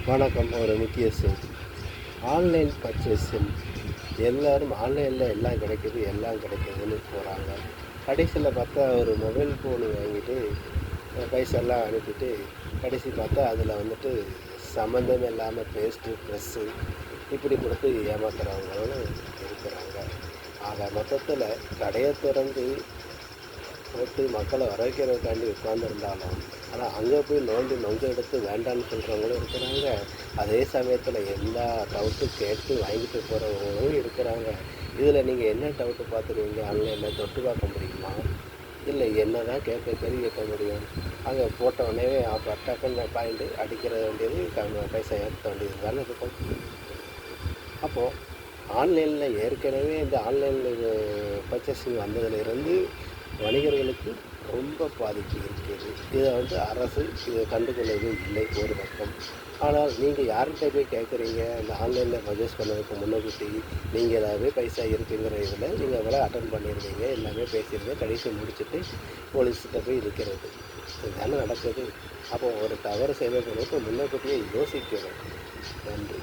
வணக்கம். ஒரு முக்கிய செய்தி. ஆன்லைன் பர்ச்சேஸில் எல்லோரும் ஆன்லைனில் எல்லாம் கிடைக்குது, எல்லாம் கிடைக்குதுன்னு போகிறாங்க. கடைசியில் பார்த்தா ஒரு மொபைல் ஃபோனு வாங்கிட்டு பைசெல்லாம் அனுப்பிட்டு கடைசி பார்த்தா அதில் வந்துட்டு சம்மந்தம் இல்லாமல் பேஸ்ட்டு, ட்ரெஸ்ஸு இப்படி கொடுத்து ஏமாத்துறவங்களும் இருக்கிறாங்க. ஆக மொத்தத்தில் கடையை திறந்து போட்டு மக்களை வர வைக்கிறதுக்காண்டி உட்காந்துருந்தாலும், ஆனால் அங்கே போய் நோண்டி நொங்க எடுத்து வேண்டான்னு சொல்கிறவங்களும் இருக்கிறாங்க. அதே சமயத்தில் எல்லா டவுட்டும் கேட்டு வாங்கிட்டு போகிறவங்களும் இருக்கிறாங்க. இதில் நீங்கள் என்ன டவுட்டு பார்த்துருவீங்க? ஆன்லைனில் தொட்டு பார்க்க முடியுமா? இல்லை என்ன தான் கேள்வி கேட்க முடியும்? அங்கே போட்ட உடனே அப்போ டக்குன்னு பாயிண்ட்டு அடிக்கிற வேண்டியது பைசா ஏற்ற வேண்டியது தானே இருக்கும். அப்போது ஆன்லைனில் ஏற்கனவே இந்த ஆன்லைனில் பர்ச்சேசிங் வந்ததுலேருந்து வணிகர்களுக்கு ரொம்ப பாதிப்பு இருக்கிறது. இதை அரசு இதை கண்டுகொள்ளவே இல்லை ஒரு பக்கம். ஆனால் நீங்கள் யார்கிட்ட போய் கேட்குறீங்க? இந்த ஆன்லைனில் பர்ச்சேஸ் பண்ணதுக்கு முன்னக்கூட்டி நீங்களாகவே பைசா இருக்குங்கிற இதில் நீங்கள் எவ்வளோ அட்டன் பண்ணியிருந்தீங்க, எல்லாமே பேசியிருந்தீங்க, கடைசி முடிச்சுட்டு போலீஸ்கிட்ட போய் இருக்கிறது. இதுதானே நடக்குது. அப்போது ஒரு தவறு செய்வதற்கு முன்னக்கூட்டியே யோசிக்கணும். நன்றி.